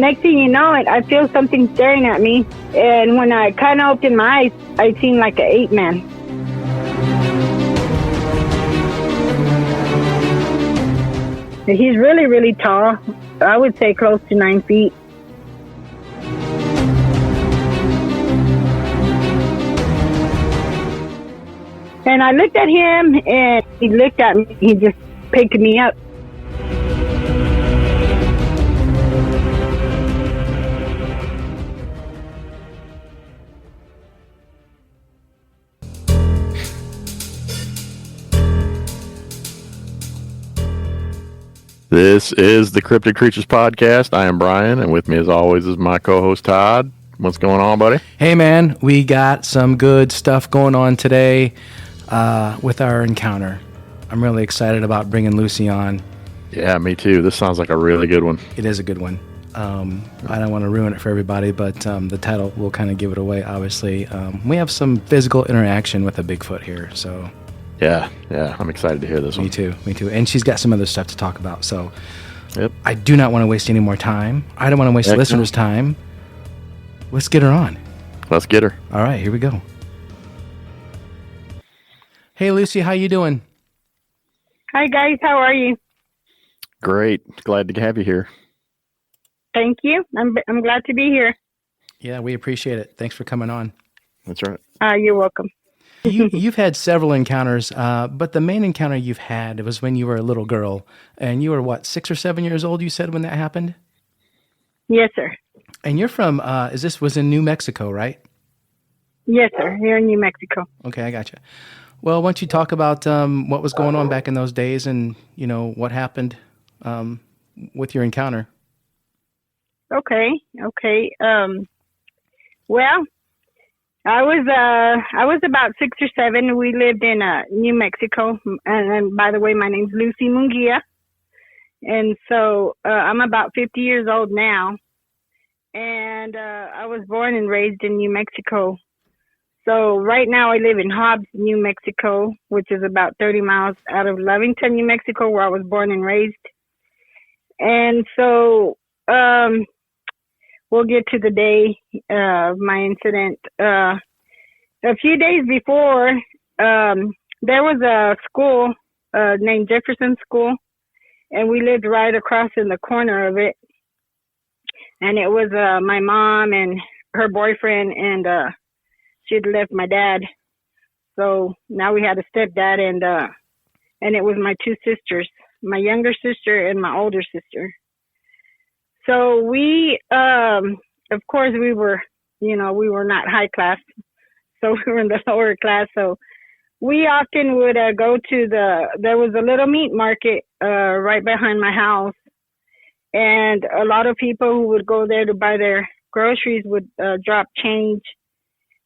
next thing you know, I feel something staring at me. And when I kind of opened my eyes, I seen like an ape man. He's really, really tall. I would say close to 9 feet. And I looked at him, and he looked at me. He just picked me up. This is the Cryptid Creatures Podcast. I am Brian, and with me as always is my co-host Todd. What's going on, buddy? Hey, man. We got some good stuff going on today with our encounter. I'm really excited about bringing Lucy on. Yeah, me too. This sounds like a really good one. It is a good one. I don't want to ruin it for everybody, but the title will kind of give it away, obviously. We have some physical interaction with a Bigfoot here, so... Yeah, I'm excited to hear this one. Me too. And she's got some other stuff to talk about, so yep. I do not want to waste any more time. I don't want to waste the listeners' time. Let's get her on. Let's get her. All right, here we go. Hey, Lucy, how you doing? Hi, guys. How are you? Great. Glad to have you here. Thank you. I'm glad to be here. Yeah, we appreciate it. Thanks for coming on. That's right. You're welcome. You've had several encounters, but the main encounter you've had was when you were a little girl, and you were, what, 6 or 7 years old, you said, when that happened? Yes, sir. And you're from, was in New Mexico, right? Yes, sir. Here in New Mexico. Okay, I gotcha. Well, why don't you talk about what was going on back in those days and, what happened with your encounter? Okay. Well, I was about 6 or 7. We lived in New Mexico, and by the way, my name's Lucy Munguia, and so I'm about 50 years old now, and I was born and raised in New Mexico. So right now I live in Hobbs, New Mexico, which is about 30 miles out of Lovington, New Mexico, where I was born and raised. And so we'll get to the day of my incident. A few days before, there was a school named Jefferson School, and we lived right across in the corner of it. And it was my mom and her boyfriend, and she had left my dad. So now we had a stepdad, and it was my 2 sisters, my younger sister and my older sister. So we, of course, we were not high class, so we were in the lower class. So we often would go to there was a little meat market right behind my house, and a lot of people who would go there to buy their groceries would drop change.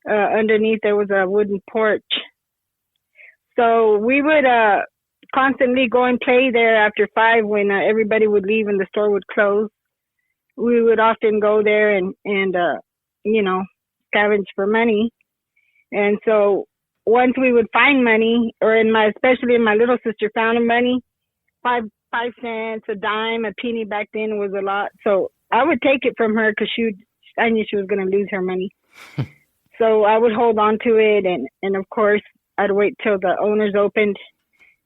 Underneath there was a wooden porch. So we would constantly go and play there after 5 when everybody would leave and the store would close. We would often go there and scavenge for money. And so once we would find money, or especially my little sister found money, 5 cents, a dime, a penny back then was a lot. So I would take it from her because I knew she was going to lose her money. So I would hold on to it, and of course I'd wait till the owners opened.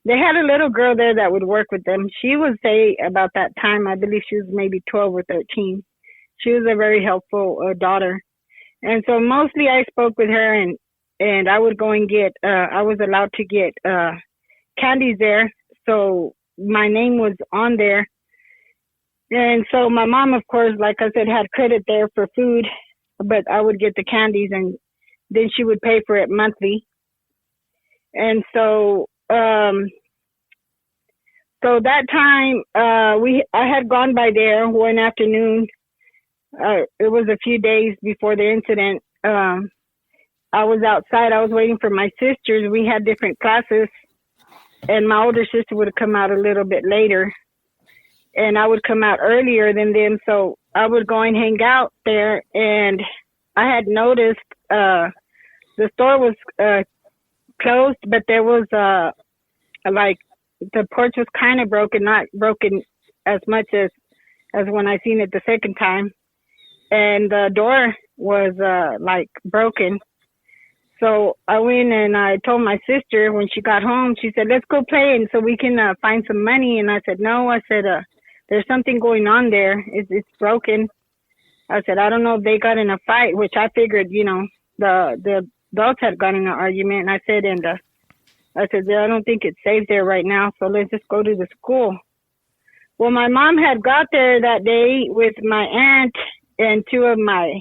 They had a little girl there that would work with them. She was, say, about that time, I believe she was maybe 12 or 13. She was a very helpful daughter. And so mostly I spoke with her, and I would go and I was allowed to get candies there. So my name was on there. And so my mom, of course, like I said, had credit there for food, but I would get the candies, and then she would pay for it monthly. And so that time, I had gone by there one afternoon. It was a few days before the incident. I was outside. I was waiting for my sisters. We had different classes, and my older sister would come out a little bit later, and I would come out earlier than them. So I would go and hang out there, and I had noticed the store was closed, but there was the porch was kind of broken, not broken as much as when I seen it the second time. and the door was like broken. So I went and I told my sister when she got home. She said, "Let's go play and so we can find some money." And I said, "No." I said, "There's something going on there. It's broken." I said, "I don't know if they got in a fight," which I figured, the adults had got in an argument. And I said, I don't think it's safe there right now. So let's just go to the school. Well, my mom had got there that day with my aunt and two of my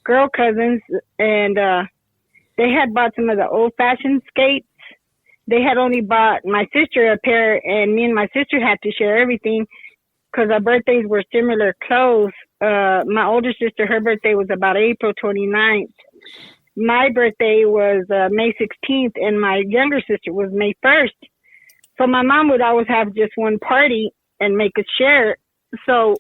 girl cousins, and they had bought some of the old-fashioned skates. They had only bought my sister a pair, and me and my sister had to share everything because our birthdays were similar close. My older sister, her birthday was about April 29th. My birthday was May 16th, and my younger sister was May 1st. So my mom would always have just one party and make us share. So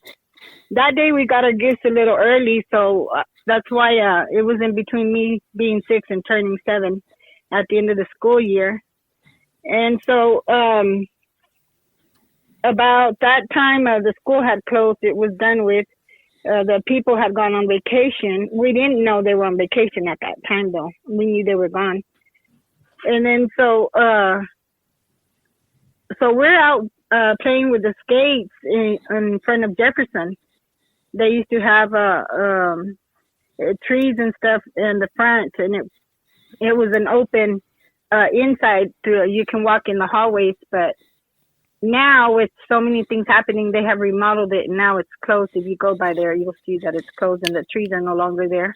that day we got our gifts a little early, so that's why it was in between me being 6 and turning 7 at the end of the school year. And so about that time the school had closed. It was done with. The people had gone on vacation. We didn't know they were on vacation at that time, though. We knew they were gone. And then so we're out playing with the skates in front of Jefferson. They used to have trees and stuff in the front, and it was an open inside. You can walk in the hallways, but now with so many things happening, they have remodeled it, and now it's closed. If you go by there, you'll see that it's closed and the trees are no longer there.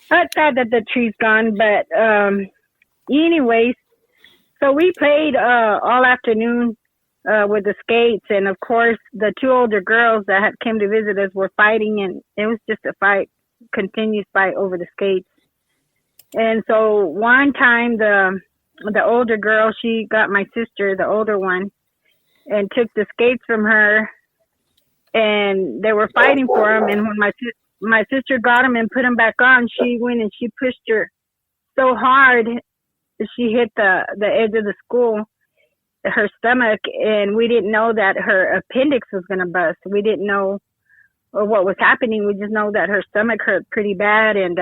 It's sad that the tree's gone, but anyways, so we played all afternoon with the skates, and of course, the two older girls that had came to visit us were fighting, and it was just a fight, continuous fight over the skates. And so one time, the older girl, she got my sister, the older one, and took the skates from her, and they were fighting for them. And when my sister got them and put them back on, she went and she pushed her so hard she hit the edge of the school, her stomach, and we didn't know that her appendix was going to bust. We didn't know what was happening. We just know that her stomach hurt pretty bad, and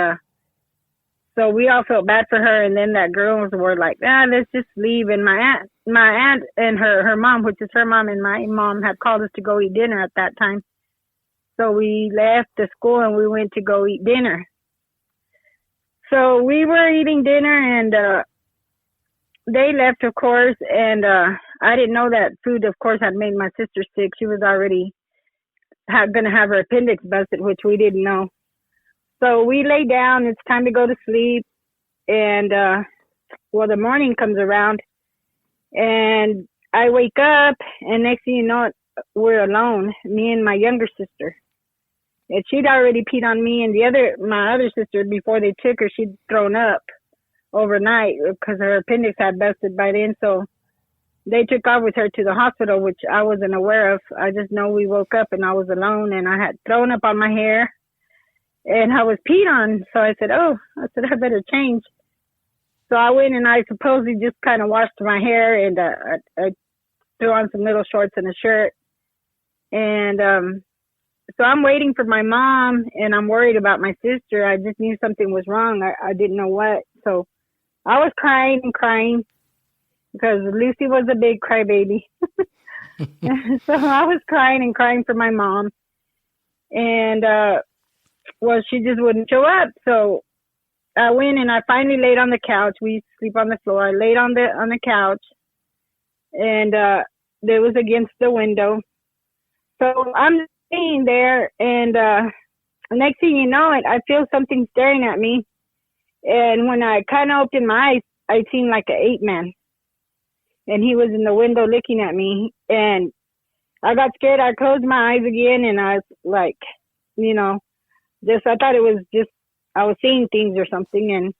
so we all felt bad for her. And then that girls were like, let's just leave. And my aunt and her mom, which is her mom and my mom, had called us to go eat dinner at that time. So we left the school and we went to go eat dinner. So we were eating dinner, and they left, of course. And I didn't know that food, of course, had made my sister sick. She was already going to have her appendix busted, which we didn't know. So we lay down. It's time to go to sleep. And, the morning comes around, and I wake up, and next thing you know, we're alone, me and my younger sister. And she'd already peed on me, and my other sister, before they took her, she'd thrown up overnight because her appendix had busted by then. So they took off with her to the hospital, which I wasn't aware of. I just know we woke up, and I was alone, and I had thrown up on my hair. And I was peed on, so I said, I better change. So I went and I supposedly just kind of washed my hair, and I threw on some little shorts and a shirt. And so I'm waiting for my mom, and I'm worried about my sister. I just knew something was wrong. I didn't know what. So I was crying and crying because Lucy was a big crybaby. So I was crying and crying for my mom. And she just wouldn't show up. So I went and I finally laid on the couch. We sleep on the floor. I laid on the couch, and there was against the window. So I'm sitting there, and next thing you know, I feel something staring at me. And when I kind of opened my eyes, I seen like an ape man, and he was in the window looking at me. And I got scared. I closed my eyes again, and I was like, I thought it was just I was seeing things or something. And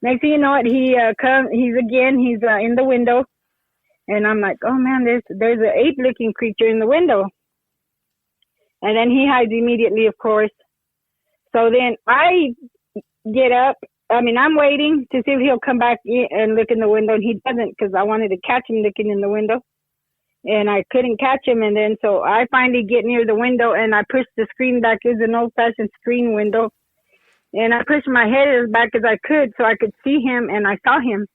next thing you know, he's in the window, and I'm like, oh man, there's an ape-looking creature in the window. And then he hides immediately, of course. So then I get up. I'm waiting to see if he'll come back and look in the window, and he doesn't, because I wanted to catch him looking in the window. and I couldn't catch him. And then so I finally get near the window and I push the screen back. It was an old-fashioned screen window. And I pushed my head as back as I could so I could see him, and I saw him.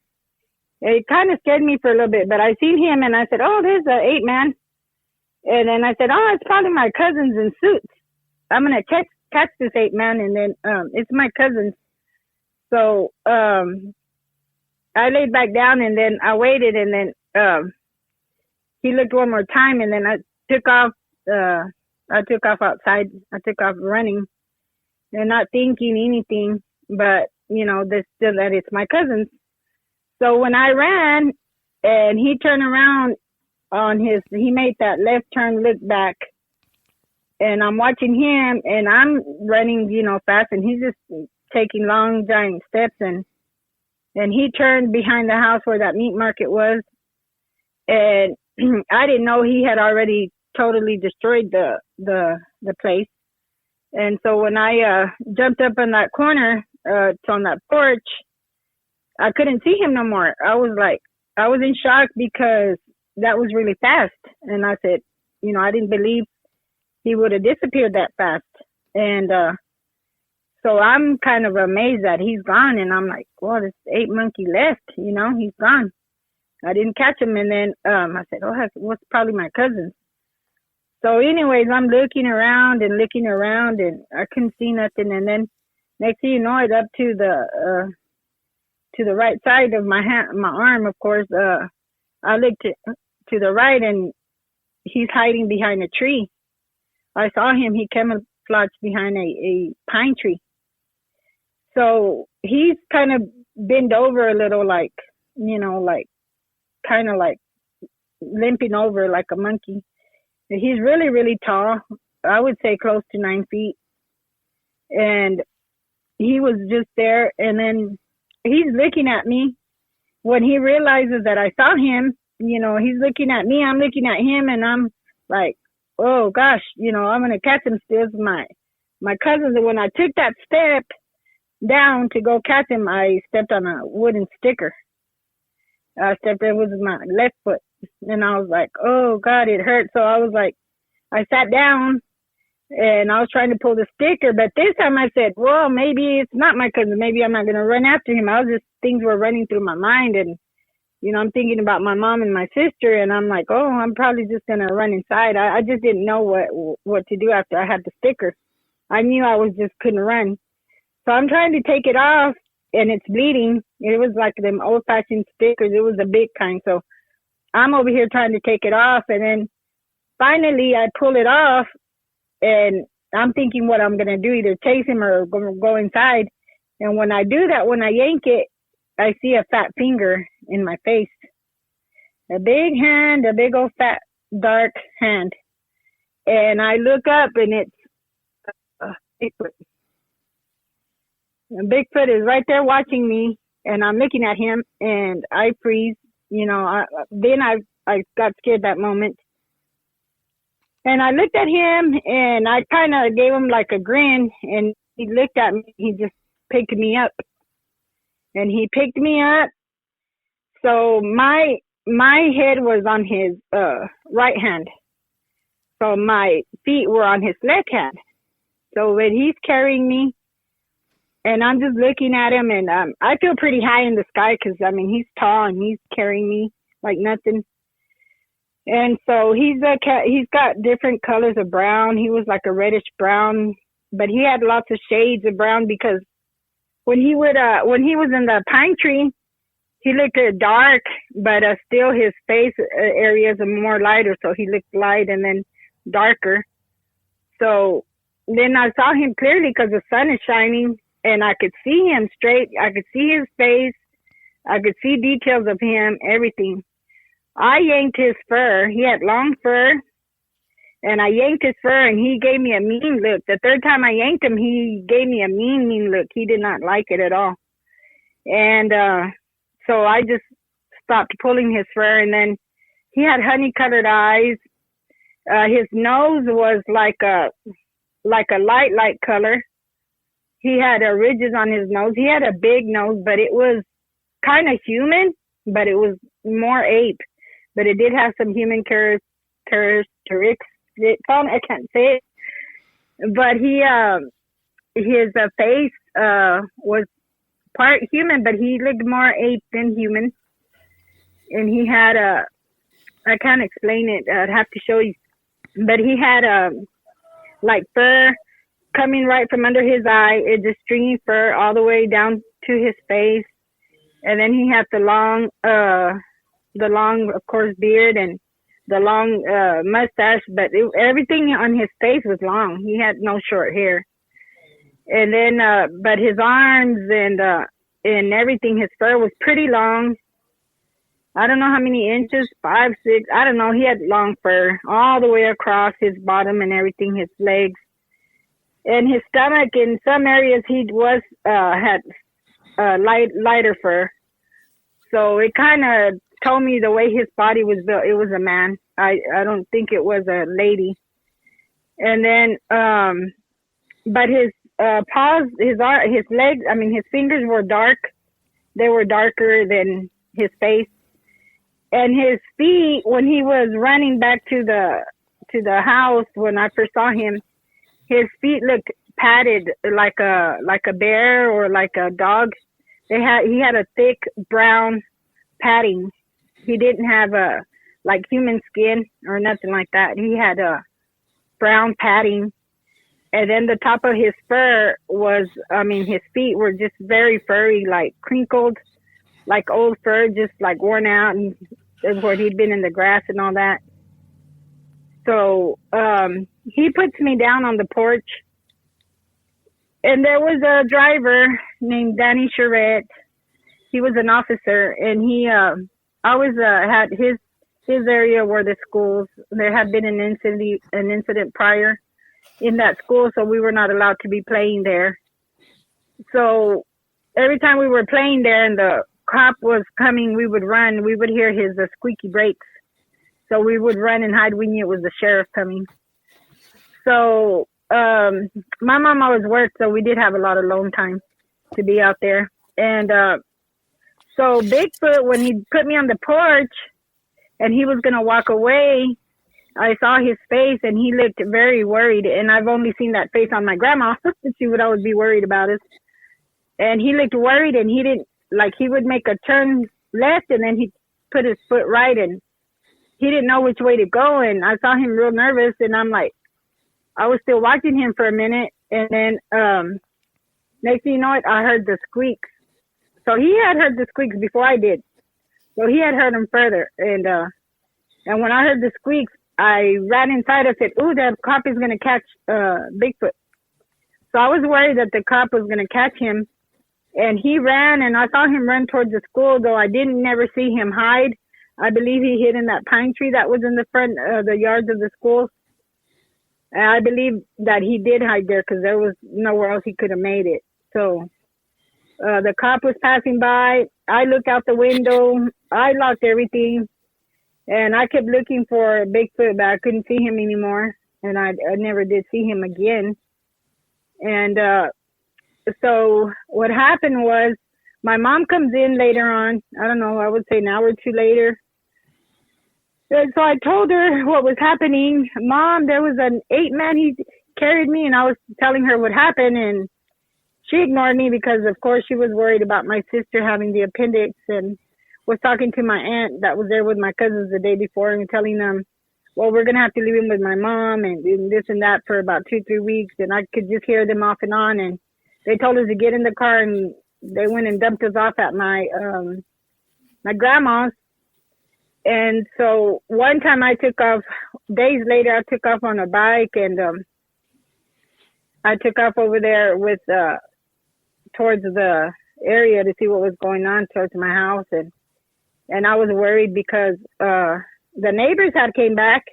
It kind of scared me for a little bit, but I seen him and I said, oh, there's an ape man. And then I said, oh, it's probably my cousins in suits. I'm going to catch this ape man. And then it's my cousins. So I laid back down and then I waited, and then he looked one more time, and then I took off outside. I took off running and not thinking anything, but that it's my cousins. So when I ran and he turned around he made that left turn, look back, and I'm watching him, and I'm running, fast, and he's just taking long, giant steps, and he turned behind the house where that meat market was, and I didn't know he had already totally destroyed the place. And so when I jumped up on that corner, on that porch, I couldn't see him no more. I was in shock because that was really fast. And I said, I didn't believe he would have disappeared that fast. And so I'm kind of amazed that he's gone. And I'm like, well, this ape monkey left, he's gone. I didn't catch him. And then I said, oh, what's probably my cousin. So anyways, I'm looking around, and I couldn't see nothing. And then next thing you know, it's up to the right side of my arm, of course. I looked to the right, and he's hiding behind a tree. I saw him. He camouflaged behind a pine tree. So he's kind of bent over a little, kind of like limping over like a monkey. He's really, really tall. I would say close to 9 feet. And he was just there. And then he's looking at me. When he realizes that I saw him, he's looking at me. I'm looking at him, and I'm like, oh gosh, I'm going to catch him still. My cousins. And when I took that step down to go catch him, I stepped on a wooden sticker. It was my left foot. And I was like, oh God, it hurt. So I was like, I sat down and I was trying to pull the sticker, but this time I said, well, maybe it's not my cousin. Maybe I'm not going to run after him. Things were running through my mind, and, I'm thinking about my mom and my sister, and I'm like, oh, I'm probably just going to run inside. I just didn't know what to do after I had the sticker. I knew I couldn't run. So I'm trying to take it off, and it's bleeding. It was like them old-fashioned stickers. It was a big kind. So I'm over here trying to take it off, and then finally I pull it off, and I'm thinking what I'm going to do, either chase him or go inside. And when I do that, when I yank it, I see a fat finger in my face. A big hand, a big old fat dark hand. And I look up, and it's Bigfoot. And Bigfoot is right there watching me, and I'm looking at him, and I freeze. Then I got scared that moment. And I looked at him, and I kind of gave him like a grin, and he looked at me. He just picked me up. And he picked me up. So my head was on his right hand. So my feet were on his left hand. So when he's carrying me, and I'm just looking at him, and I feel pretty high in the sky because, he's tall, and he's carrying me like nothing. And so he's got different colors of brown. He was like a reddish brown, but he had lots of shades of brown because when he was in the pine tree, he looked dark, but still his face areas are more lighter. So he looked light and then darker. So then I saw him clearly because the sun is shining, and I could see him straight. I could see his face. I could see details of him, everything. I yanked his fur. He had long fur, and I yanked his fur, and he gave me a mean look. The third time I yanked him, he gave me a mean look. He did not like it at all. And so I just stopped pulling his fur, and then he had honey-colored eyes. His nose was like a light color. He had ridges on his nose. He had a big nose, but it was kind of human, but it was more ape. but it did have some human characteristics. I can't say it, but his face was part human, but he looked more ape than human, and he had I can't explain it. I'd have to show you, but he had like fur coming right from under his eye. It just stringy fur all the way down to his face, and then he had the long, of course, beard and the long mustache. But everything on his face was long. He had no short hair, and then but his arms and everything, his fur was pretty long. I don't know how many inches, 5, 6. I don't know. He had long fur all the way across his bottom and everything, his legs. And his stomach, in some areas, he was had lighter fur. So it kind of told me the way his body was built. It was a man. I don't think it was a lady. And then, but his paws, his legs, his fingers were dark. They were darker than his face. And his feet, when he was running back to the house, when I first saw him, his feet looked padded like a bear or like a dog. He had a thick brown padding. He didn't have like human skin or nothing like that. He had a brown padding. And then the top of his fur was, his feet were just very furry, like crinkled, like old fur, just like worn out, and where he'd been in the grass and all that. So he puts me down on the porch, and there was a driver named Danny Charette. He was an officer, and he always had his area were the schools. There had been an incident prior in that school, so we were not allowed to be playing there. So every time we were playing there and the cop was coming, we would run. We would hear his squeaky brakes. So we would run and hide. We knew it was the sheriff coming. So my mom always worked, so we did have a lot of alone time to be out there. And so Bigfoot, when he put me on the porch and he was going to walk away, I saw his face and he looked very worried. And I've only seen that face on my grandma. She would always be worried about us. And he looked worried, and he didn't, like, he would make a turn left and then he'd put his foot right, and he didn't know which way to go. And I saw him real nervous, and I'm like, I was still watching him for a minute. And then next thing you know it, I heard the squeaks. So he had heard the squeaks before I did. So he had heard them further. And when I heard the squeaks, I ran inside. I said, ooh, that cop is going to catch Bigfoot. So I was worried that the cop was going to catch him. And he ran, and I saw him run towards the school, though I didn't never see him hide. I believe he hid in that pine tree that was in the front of the yards of the school. And I believe that he did hide there because there was nowhere else he could have made it. So the cop was passing by. I looked out the window. I locked everything. And I kept looking for Bigfoot, but I couldn't see him anymore. And I never did see him again. And so what happened was my mom comes in later on. I don't know, I would say an hour or two later. And so I told her what was happening. Mom, there was an 8-man. He carried me, and I was telling her what happened. And she ignored me because, of course, she was worried about my sister having the appendix, and was talking to my aunt that was there with my cousins the day before and telling them, well, we're going to have to leave him with my mom and this and that for about 2-3 weeks. And I could just hear them off and on. And they told us to get in the car, and they went and dumped us off at my grandma's. And so one time I took off, days later, I took off on a bike, and I took off over there with towards the area to see what was going on towards my house. And I was worried because the neighbors had came back,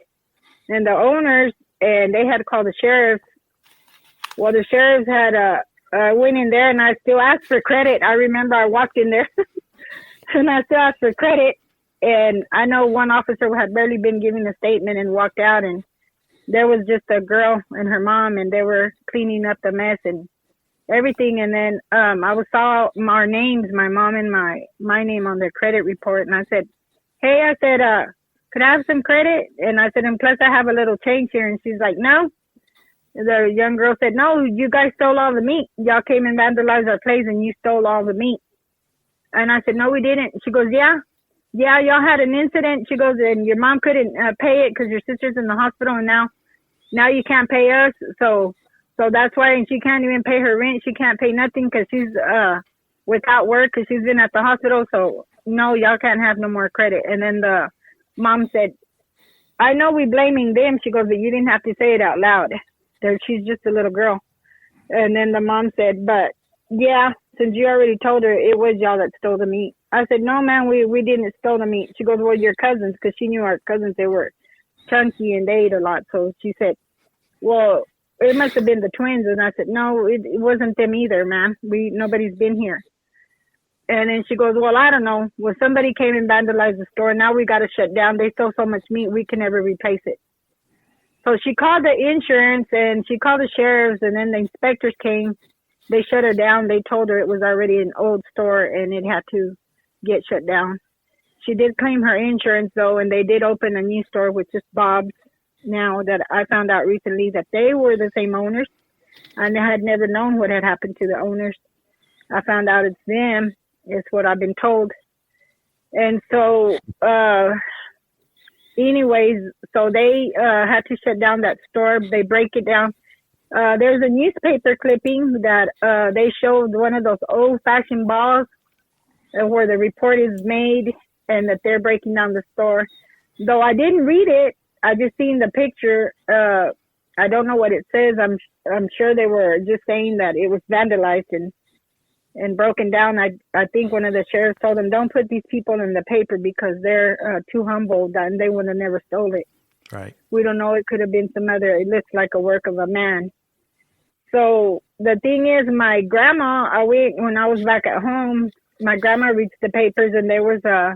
and the owners, and they had called the sheriff. Well, the sheriffs had went in there, and I still asked for credit. I remember I walked in there and I still asked for credit. And I know one officer had barely been giving a statement and walked out, and there was just a girl and her mom, and they were cleaning up the mess and everything. And then I saw our names, my mom and my name on their credit report. And I said, hey, could I have some credit? And I said, and plus I have a little change here. And she's like, no. The young girl said, no, you guys stole all the meat. Y'all came and vandalized our place and you stole all the meat. And I said, no, we didn't. She goes, yeah, y'all had an incident. She goes, and your mom couldn't pay it because your sister's in the hospital, and now you can't pay us. So that's why, and she can't even pay her rent. She can't pay nothing because she's without work because she's been at the hospital. So no, y'all can't have no more credit. And then the mom said, I know we blaming them. She goes, but you didn't have to say it out loud. She's just a little girl. And then the mom said, but yeah, since you already told her, it was y'all that stole the meat. I said, no, man, we didn't steal the meat. She goes, well, your cousins, because she knew our cousins, they were chunky and they ate a lot. So she said, well, it must have been the twins. And I said, no, it wasn't them either, man. Nobody's been here. And then she goes, well, I don't know. Well, somebody came and vandalized the store. Now we got to shut down. They stole so much meat, we can never replace it. So she called the insurance and she called the sheriffs, and then the inspectors came. They shut her down. They told her it was already an old store and it had to get shut down. She did claim her insurance though, and they did open a new store with just Bob's. Now that I found out recently that they were the same owners, and I had never known what had happened to the owners. I found out it's them. It's what I've been told. And so, anyways, so they had to shut down that store. They break it down. There's a newspaper clipping that they showed one of those old-fashioned balls where the report is made and that they're breaking down the store. Though I didn't read it, I just seen the picture. I don't know what it says. I'm sure they were just saying that it was vandalized and broken down. I think one of the sheriffs told them, don't put these people in the paper because they're too humble and they would have never stole it. Right. We don't know. It could have been some other, it looks like a work of a man. So the thing is, my grandma, when I was back at home, my grandma reads the papers and there was a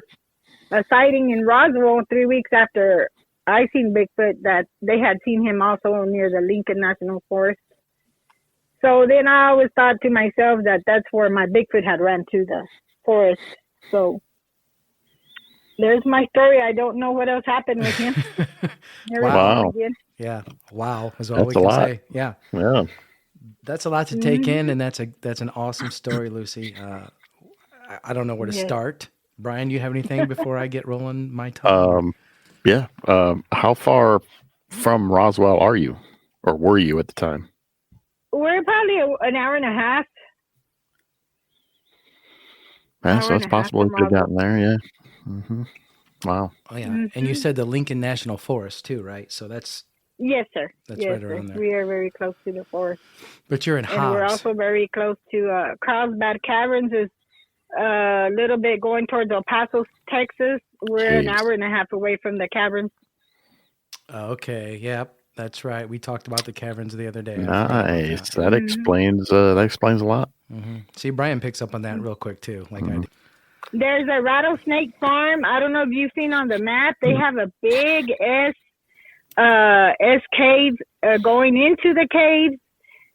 sighting in Roswell 3 weeks after I seen Bigfoot, that they had seen him also near the Lincoln National Forest. So then I always thought to myself that that's where my Bigfoot had ran to, the forest. So there's my story. I don't know what else happened with him. Wow. Yeah. Wow is all That's we can a lot. say. Yeah. Yeah. That's a lot to take in, and that's an awesome story, Lucy. I don't know where to start. Brian, you have anything before I get rolling my tongue? Yeah. How far from Roswell are you, or were you at the time? We're probably an hour and a half. Yeah, so it's possible you could have gotten there. Yeah. Mm-hmm. Wow. Oh yeah, and you said the Lincoln National Forest too, right? So that's yes, sir. That's yes, right around there. We are very close to the forest. But you're in Hobbs. And we're also very close to Carlsbad Caverns. Is a little bit going towards El Paso, Texas. We're an hour and a half away from the caverns. Okay. Yep. That's right. We talked about the caverns the other day. Nice. That explains a lot. Mm-hmm. See, Brian picks up on that real quick too, like I did. There's a rattlesnake farm. I don't know if you've seen on the map. They have a big S cave going into the cave.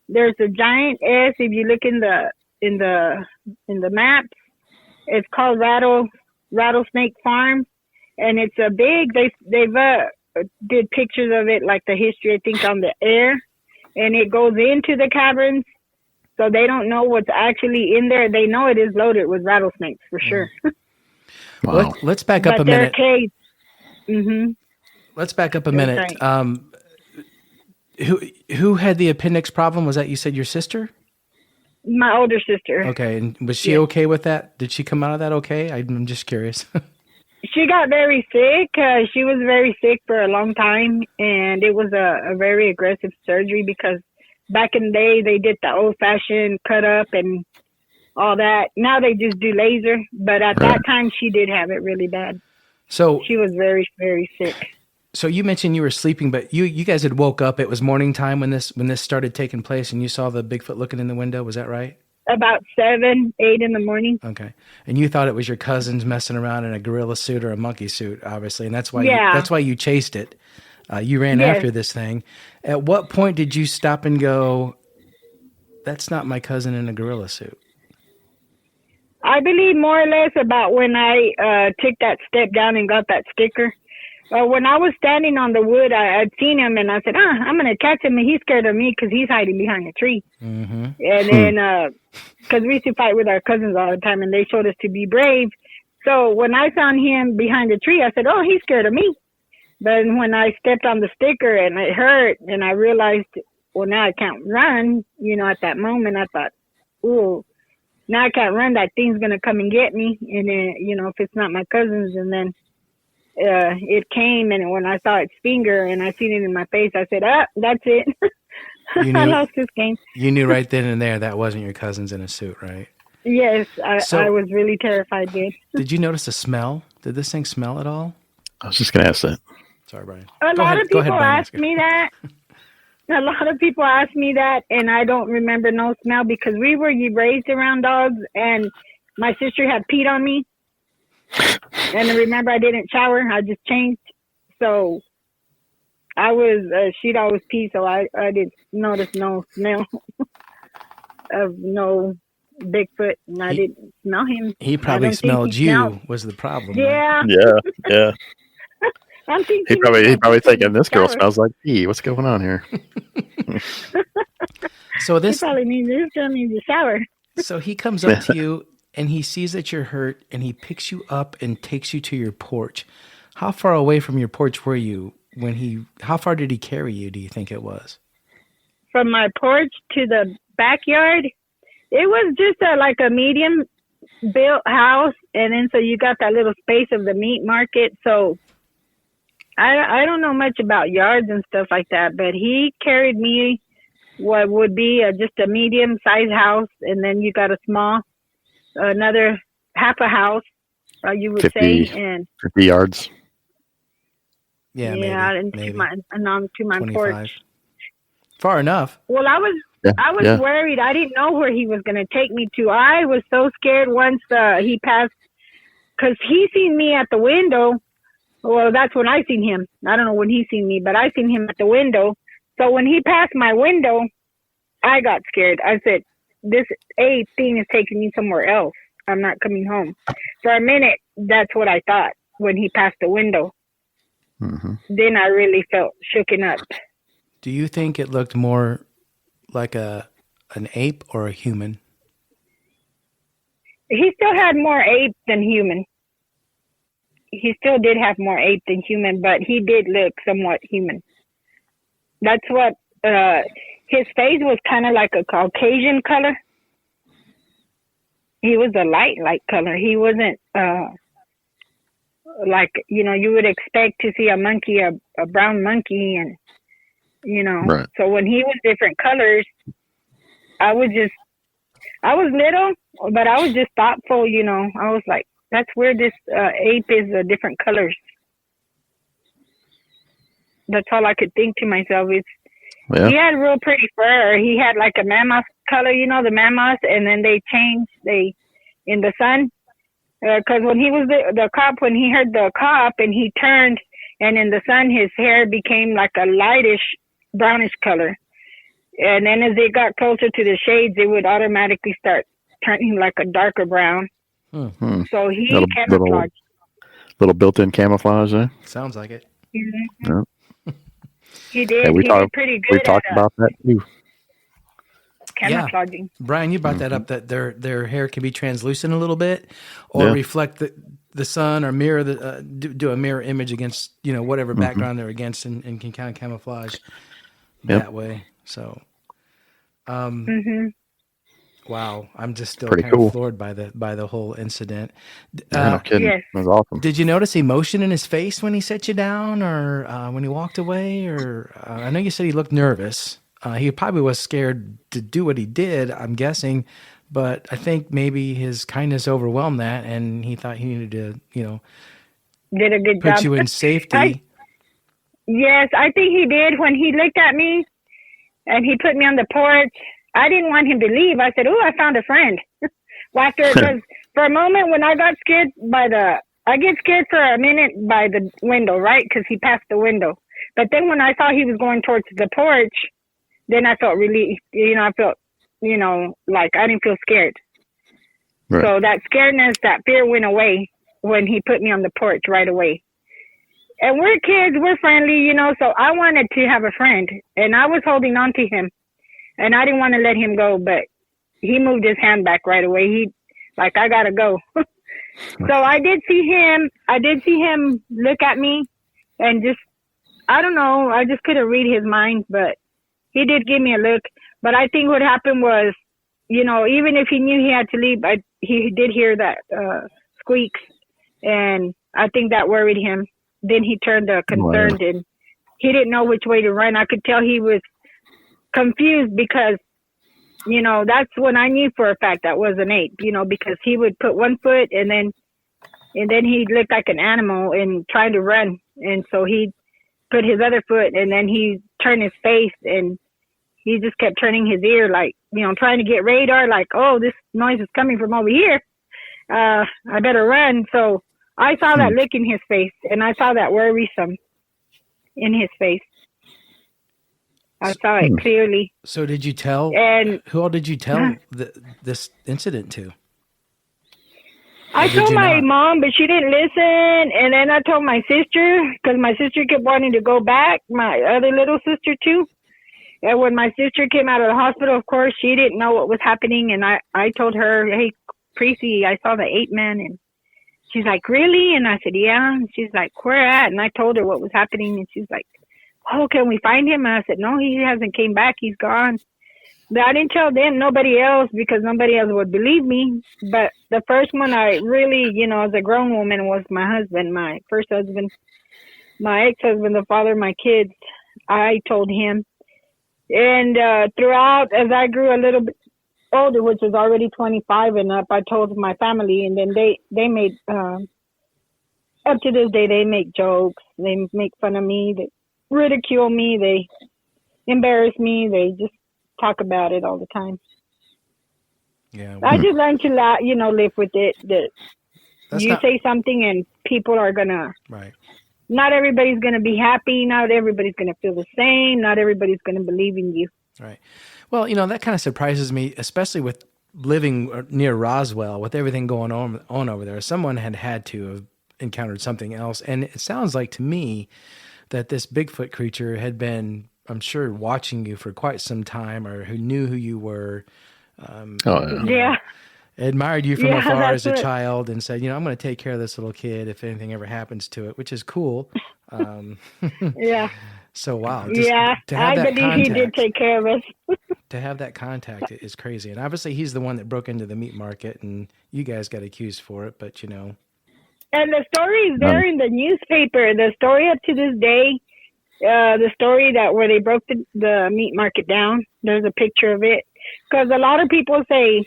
There's a giant S. If you look in the map, it's called Rattlesnake Farm, and it's a big. They've did pictures of it, like the history, I think, on the air, and it goes into the caverns, so they don't know what's actually in there. They know it is loaded with rattlesnakes for sure. Wow. Let's back up a minute. Mm-hmm. Let's back up a minute. Right. Who had the appendix problem? Was that, you said, your sister? My older sister. Okay, and was she okay with that? Did she come out of that okay? I'm just curious. She got very sick. She was very sick for a long time, and it was a very aggressive surgery because back in the day they did the old-fashioned cut up and all that. Now they just do laser, but at that time she did have it really bad. So she was very, very sick. So you mentioned you were sleeping, but you guys had woke up. It was morning time when this started taking place, and you saw the Bigfoot looking in the window. Was that right? About 7, 8 in the morning. Okay, and you thought it was your cousins messing around in a gorilla suit or a monkey suit, obviously, and that's why you chased it. You ran after this thing. At what point did you stop and go, "That's not my cousin in a gorilla suit"? I believe more or less about when I took that step down and got that sticker. When I was standing on the wood, I'd seen him, and I said, I'm going to catch him. And he's scared of me because he's hiding behind a tree. Mm-hmm. And then, because we used to fight with our cousins all the time, and they showed us to be brave. So when I found him behind the tree, I said, he's scared of me. But when I stepped on the sticker and it hurt, and I realized, well, now I can't run, at that moment, I thought, ooh, now I can't run. That thing's going to come and get me. And then, if it's not my cousins, and then it came, and when I saw its finger and I seen it in my face, I said, that's it. I lost this game. You knew right then and there that wasn't your cousins in a suit, right? Yes, I was really terrified, dude. Did you notice a smell? Did this thing smell at all? I was just going to ask that. Sorry, Brian. A lot of people ask me that. A lot of people ask me that, and I don't remember no smell because we were raised around dogs, and my sister had peed on me. And I remember I didn't shower. I just changed. So I was, she'd always pee, so I didn't notice no smell of no Bigfoot, and I didn't smell him. He probably smelled you was the problem. Yeah. Right? Yeah. I'm thinking he probably thinking this girl smells like pee. What's going on here? So this probably means this girl needs a shower. So he comes up to you and he sees that you're hurt and he picks you up and takes you to your porch. How far away from your porch were you how far did he carry you, do you think it was? From my porch to the backyard, it was just like a medium built house. And then so you got that little space of the meat market. So I don't know much about yards and stuff like that, but he carried me what would be just a medium sized house. And then you got another half a house, you would 50, say. And 50 yards. Yeah, maybe. To my 25. porch. Far enough. Well, I was worried. I didn't know where he was going to take me to. I was so scared once he passed, because he seen me at the window. Well, that's when I seen him. I don't know when he seen me, but I seen him at the window. So when he passed my window, I got scared. I said, this thing is taking me somewhere else. I'm not coming home. For a minute, that's what I thought when he passed the window. Mm-hmm. Then I really felt shooken up. Do you think it looked more like an ape or a human? He still had more ape than human. He still did have more ape than human, but he did look somewhat human. That's what, his face was kind of like a Caucasian color. He was a light color. He wasn't, like, you would expect to see a monkey, a brown monkey, and, Right. So when he was different colors, I was little, but I was just thoughtful, I was like, that's where this ape is different colors. That's all I could think to myself. He had real pretty fur. He had like a mammoth color, the mammoth, and then they changed in the sun. Because when he was the cop, when he heard the cop and he turned, and in the sun his hair became like a lightish brownish color. And then as it got closer to the shades, it would automatically start turning like a darker brown. Mm-hmm. So he camouflaged. Little built-in camouflage there. Sounds like it. Mm-hmm. Yeah. He did. Yeah, he did pretty good. We talked about that too. Camouflaging. Yeah. Brian, you brought that up, that their hair can be translucent a little bit, or reflect the sun, or mirror do a mirror image against whatever background they're against, and can kind of camouflage that way. So, wow, I'm just still kind of floored by the whole incident. No kidding. Yes. That was awesome. Did you notice emotion in his face when he set you down, or when he walked away? Or I know you said he looked nervous. He probably was scared to do what he did, I'm guessing, but I think maybe his kindness overwhelmed that, and he thought he needed to, did a good put job. you in safety. Yes, I think he did. When he looked at me and he put me on the porch, I didn't want him to leave. I said, I found a friend. Because for a moment when I got scared I get scared for a minute by the window, right? Because he passed the window. But then when I saw he was going towards the porch, then I felt relief. I felt, like I didn't feel scared. Right. So that scaredness, that fear went away when he put me on the porch right away. And we're kids, we're friendly, you know, so I wanted to have a friend. And I was holding on to him. And I didn't want to let him go, but he moved his hand back right away. He, like, I got to go. So I did see him look at me and just, I don't know, I just couldn't read his mind, but he did give me a look. But I think what happened was, you know, even if he knew he had to leave, he did hear that squeaks. And I think that worried him. Then he turned concerned and he didn't know which way to run. I could tell he was confused because, you know, that's when I knew for a fact that was an ape, you know, because he would put one foot and then he'd look like an animal and trying to run. And so he'd put his other foot and then he turned his face and he just kept turning his ear like, you know, trying to get radar, like, oh, this noise is coming from over here. I better run. So I saw that look in his face and I saw that worrisome in his face. I saw it clearly. So did you tell? And who all did you tell this incident to? I told my mom, but she didn't listen. And then I told my sister because my sister kept wanting to go back. My other little sister too. And when my sister came out of the hospital, of course, she didn't know what was happening. And I told her, "Hey, Precy, I saw the ape man." And she's like, "Really?" And I said, "Yeah." And she's like, "Where at?" And I told her what was happening. And she's like, "Oh, can we find him?" And I said, "No, he hasn't came back. He's gone." But I didn't tell them, nobody else, because nobody else would believe me. But the first one I really, you know, as a grown woman was my husband, my first husband, my ex-husband, the father of my kids. I told him. And throughout, as I grew a little bit older, which was already 25 and up, I told my family. And then they made, up to this day, they make jokes. They make fun of me. They ridicule me, they embarrass me, they just talk about it all the time. Yeah, I just learned to live with it. That you say something and people are gonna. Right. Not everybody's gonna be happy. Not everybody's gonna feel the same. Not everybody's gonna believe in you. Right. Well, you know, that kind of surprises me, especially with living near Roswell, with everything going on over there. Someone had to have encountered something else, and it sounds like to me that this Bigfoot creature had been, I'm sure, watching you for quite some time, or who knew who you were. Admired you from afar as a child and said, you know, I'm going to take care of this little kid if anything ever happens to it, which is cool. Yeah. So, wow. I believe he did take care of us. To have that contact is crazy. And obviously he's the one that broke into the meat market and you guys got accused for it, but, you know. And the story is there in the newspaper. The story up to this day, the story that where they broke the meat market down, there's a picture of it. Because a lot of people say,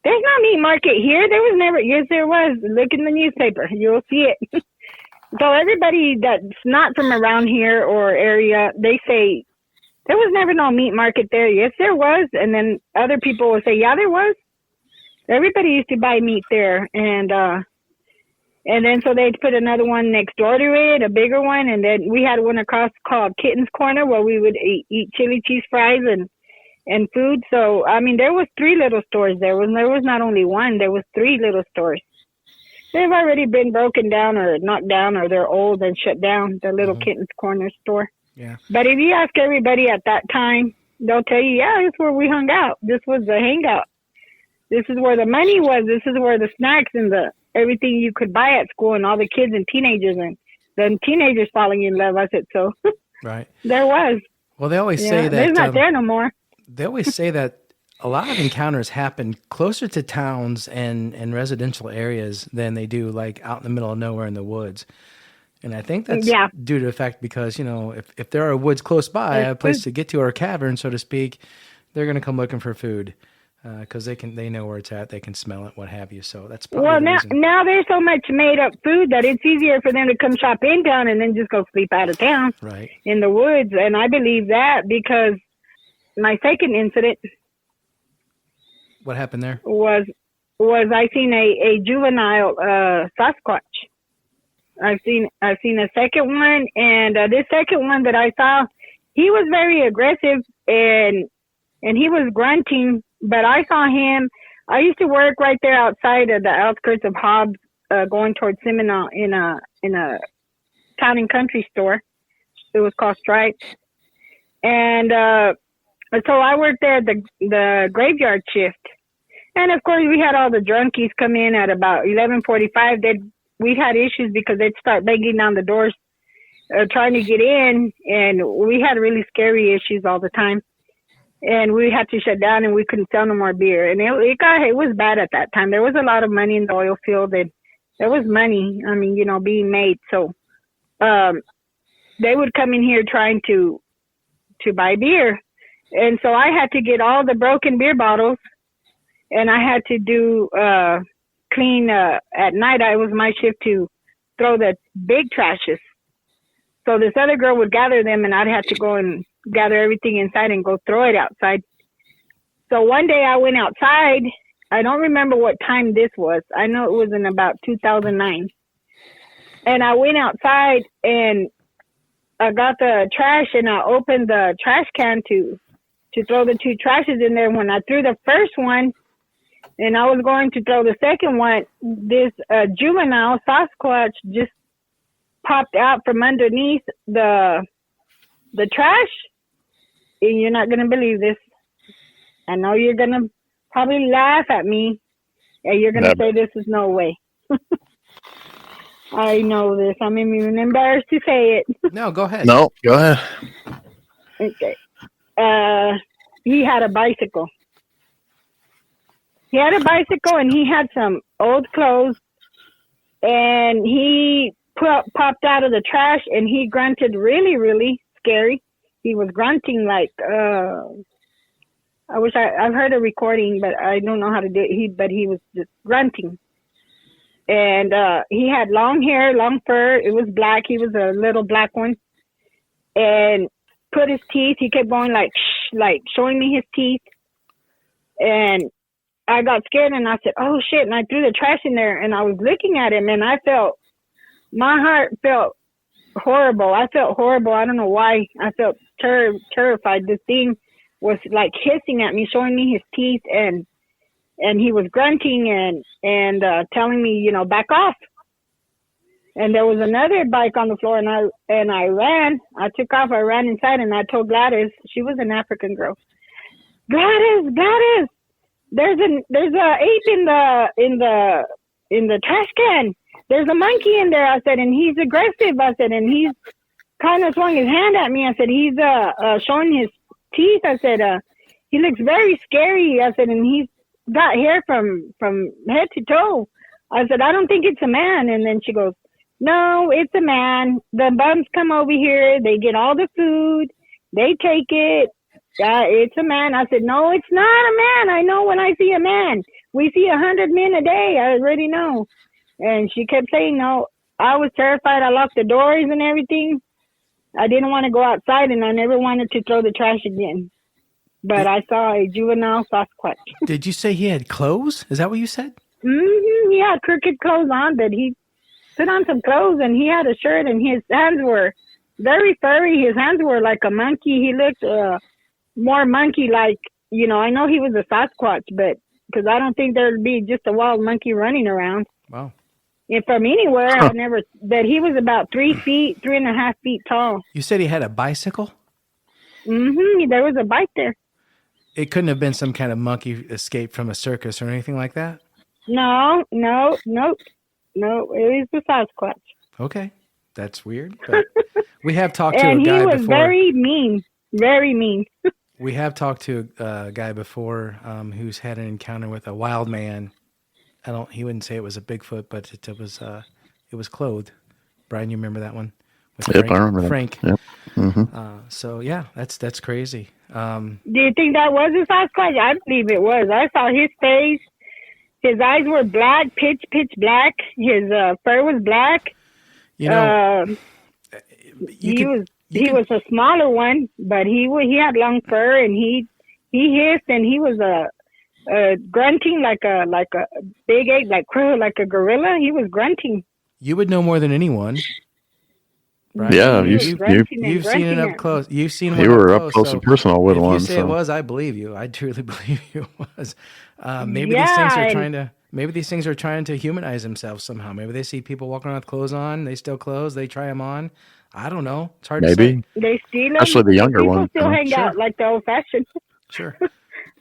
there's no meat market here. There was never. Yes, there was. Look in the newspaper. You'll see it. So everybody that's not from around here or area, they say, there was never no meat market there. Yes, there was. And then other people will say, yeah, there was. Everybody used to buy meat there. And then so they'd put another one next door to it, a bigger one. And then we had one across called Kitten's Corner where we would eat chili cheese fries and food. So, I mean, there was 3 little stores there. There was not only one, there was 3 little stores. They've already been broken down or knocked down or they're old and shut down, the little Kitten's Corner store. Yeah. But if you ask everybody at that time, they'll tell you, yeah, this is where we hung out. This was the hangout. This is where the money was. This is where the snacks and everything you could buy at school and all the kids and teenagers and then teenagers falling in love. I said, so right. There was. Well, they always say that. There's not there no more. They always say that a lot of encounters happen closer to towns and residential areas than they do like out in the middle of nowhere in the woods. And I think that's due to the fact because, you know, if there are woods close by, a place to get to or a cavern, so to speak, they're going to come looking for food because they know where it's at. They can smell it, what have you. So that's probably now there's so much made up food that it's easier for them to come shop in town and then just go sleep out of town in the woods. And I believe that because my second incident. What happened there? Was I seen a juvenile Sasquatch. I've seen a second one, and this second one that I saw, he was very aggressive and he was grunting. But I saw him. I used to work right there outside of the outskirts of Hobbs, going towards Seminole in a town and country store. It was called Stripes. And so I worked there at the graveyard shift. And, of course, we had all the drunkies come in at about 11:45. We had issues because they'd start banging down the doors trying to get in. And we had really scary issues all the time. And we had to shut down, and we couldn't sell no more beer. And it was bad at that time. There was a lot of money in the oil field, and there was money, being made. So they would come in here trying to buy beer. And so I had to get all the broken beer bottles, and I had to do clean at night. It was my shift to throw the big trashes. So this other girl would gather them, and I'd have to go and gather everything inside and go throw it outside. So one day I went outside. I don't remember what time this was. I know it was in about 2009. And I went outside and I got the trash, and I opened the trash can to throw the two trashes in there. When I threw the first one and I was going to throw the second one, this juvenile Sasquatch just popped out from underneath the trash. And you're not going to believe this. I know you're going to probably laugh at me, and you're going to say this is no way. I know this. I'm even embarrassed to say it. No, go ahead. No, go ahead. Okay. He had a bicycle. And he had some old clothes, and he popped out of the trash, and he grunted really, really scary. He was grunting like, I wish I've heard a recording, but I don't know how to do it. But he was just grunting. And he had long hair, long fur. It was black. He was a little black one. And put his teeth. He kept going like showing me his teeth. And I got scared, and I said, oh, shit. And I threw the trash in there, and I was looking at him, and my heart felt horrible. I felt horrible. I don't know why. I felt terrified. This thing was like hissing at me, showing me his teeth, and he was grunting and telling me, back off. And there was another bike on the floor, and I ran. I took off. I ran inside, and I told Gladys, she was an African girl, Gladys, there's a ape in the trash can. There's a monkey in there. I said, and he's aggressive. I said, and he's kind of throwing his hand at me. I said, he's showing his teeth. I said, he looks very scary. I said, and he's got hair from head to toe. I said, I don't think it's a man. And then she goes, no, it's a man. The bums come over here. They get all the food. They take it. It's a man. I said, no, it's not a man. I know when I see a man. We see 100 men a day. I already know. And she kept saying no. I was terrified. I locked the doors and everything. I didn't want to go outside, and I never wanted to throw the trash again. But I saw a juvenile Sasquatch. Did you say he had clothes? Is that what you said? Mm-hmm. He had crooked clothes on, but he put on some clothes, and he had a shirt, and his hands were very furry. His hands were like a monkey. He looked more monkey-like. I know he was a Sasquatch, but because I don't think there'd be just a wild monkey running around. Wow. And from anywhere, that he was about 3.5 feet tall. You said he had a bicycle? Mm-hmm. There was a bike there. It couldn't have been some kind of monkey escaped from a circus or anything like that? No. It was the Sasquatch. Okay. That's weird. But we have talked to a guy before. And he was very mean. We have talked to a guy before who's had an encounter with a wild man. He wouldn't say it was a Bigfoot, but it was clothed. Brian, you remember that one? Yep, I remember that. Frank. Yep. Mm-hmm. So yeah, that's crazy. Do you think that was a Sasquatch? I believe it was. I saw his face. His eyes were black, pitch black. His fur was black. He was a smaller one, but he had long fur, and he hissed, and he was grunting like a big ape, like a gorilla. He was grunting. You would know more than anyone. Right? Yeah, you've seen it up close. You've seen you were up close and personal with one. If you say it was, I believe you. I truly believe it was. Maybe these things are Maybe these things are trying to humanize themselves somehow. Maybe they see people walking around with clothes on. They steal clothes. They try them on. I don't know. It's hard to say. They steal them. Especially the younger people ones. Still hang out like the old-fashioned. Sure.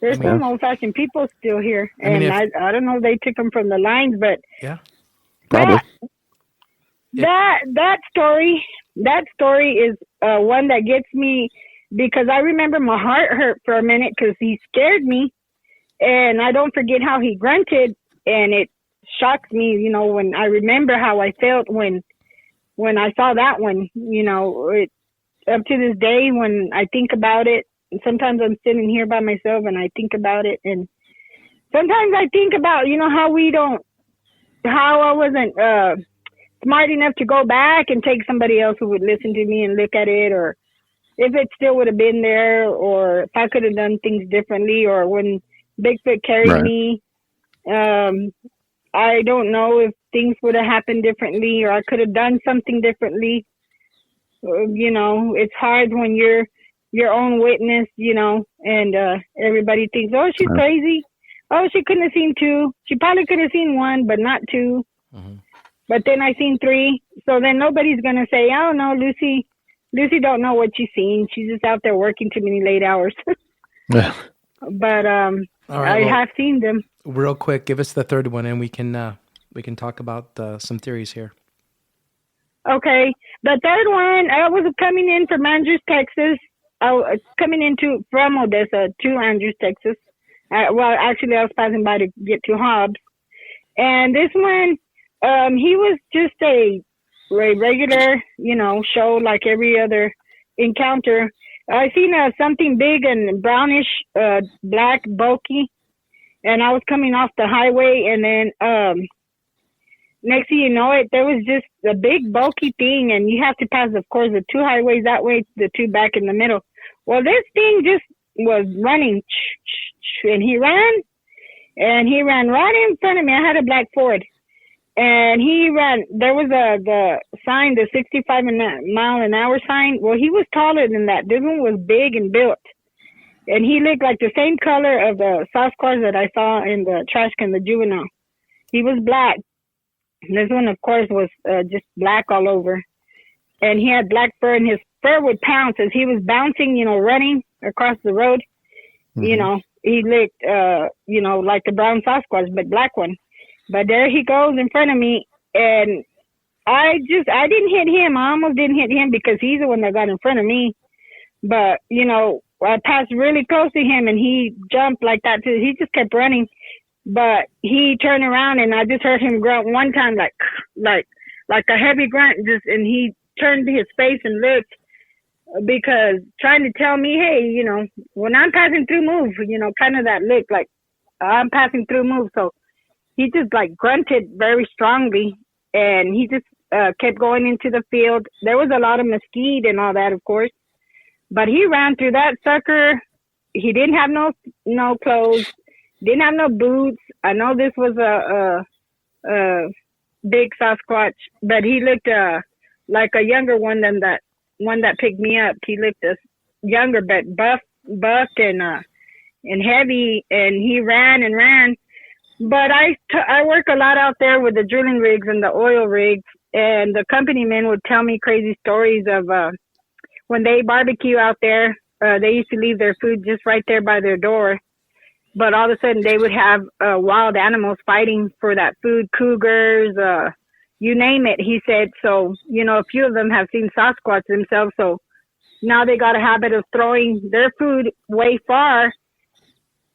There's some old-fashioned people still here. And I don't know if they took them from the lines, but... Yeah. Probably. That story is one that gets me, because I remember my heart hurt for a minute because he scared me, and I don't forget how he grunted, and it shocks me, you know, when I remember how I felt when I saw that one, you know. Up to this day, when I think about it, sometimes I'm sitting here by myself and I think about it, and sometimes I think about, you know, how I wasn't smart enough to go back and take somebody else who would listen to me and look at it, or if it still would have been there, or if I could have done things differently, or when Bigfoot carried me, I don't know if things would have happened differently, or I could have done something differently. You know, it's hard when you're your own witness, you know, and everybody thinks, oh, she's crazy. Oh, she couldn't have seen two. She probably could have seen one, but not two. Mm-hmm. But then I seen three. So then nobody's going to say, oh, no, Lucy don't know what she's seen. She's just out there working too many late hours. Yeah. But I have seen them. Real quick, give us the third one, and we can talk about some theories here. Okay. The third one, I was coming in from Andrews, Texas. I was coming from Odessa to Andrews, Texas. Actually, I was passing by to get to Hobbs. And this one, he was just a regular, you know, show like every other encounter. I seen something big and brownish, black, bulky. And I was coming off the highway, and then next thing you know it, there was just a big bulky thing, and you have to pass, of course, the two highways that way, the two back in the middle. Well, this thing just was running, and he ran right in front of me. I had a black Ford, and he ran. There was the sign, the 65 mile an hour sign. Well, he was taller than that. This one was big and built, and he looked like the same color of the Sasquatch that I saw in the trash can, the juvenile. He was black. This one, of course, was just black all over. And he had black fur, and his fur would pounce as he was bouncing, you know, running across the road. Mm-hmm. You know, he looked, you know, like the brown Sasquatch, but black one. But there he goes in front of me, and I didn't hit him. I almost didn't hit him because he's the one that got in front of me. But, you know, I passed really close to him, and he jumped like that too. He just kept running. But he turned around, and I just heard him grunt one time, like a heavy grunt, and he turned his face and looked, because trying to tell me, hey, you know, when I'm passing through, move, you know, kind of that look, like I'm passing through, move. So he just like grunted very strongly, and he just kept going into the field. There was a lot of mesquite and all that, of course, but he ran through that sucker. He didn't have no clothes. Didn't have no boots. I know this was a big Sasquatch, but he looked like a younger one than that one that picked me up. He looked younger, but buffed and heavy, and he ran and ran. But I work a lot out there with the drilling rigs and the oil rigs, and the company men would tell me crazy stories of when they barbecue out there. They used to leave their food just right there by their door. But all of a sudden, they would have wild animals fighting for that food, cougars, you name it, he said. So, you know, a few of them have seen Sasquatch themselves. So now they got a habit of throwing their food way far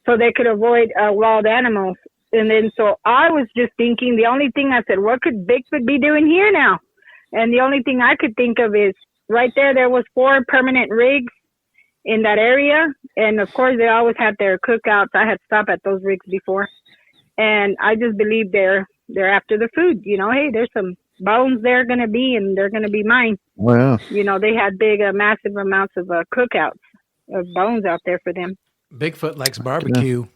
so they could avoid wild animals. And then so I was just thinking, the only thing I said, what could Bigfoot be doing here now? And the only thing I could think of is right there was 4 permanent rigs in that area, and of course they always had their cookouts. I had stopped at those rigs before, and I just believe they're after the food. You know, hey, there's some bones they're gonna be, and they're gonna be mine. Wow. You know, they had big, massive amounts of cookouts of bones out there for them. Bigfoot likes barbecue.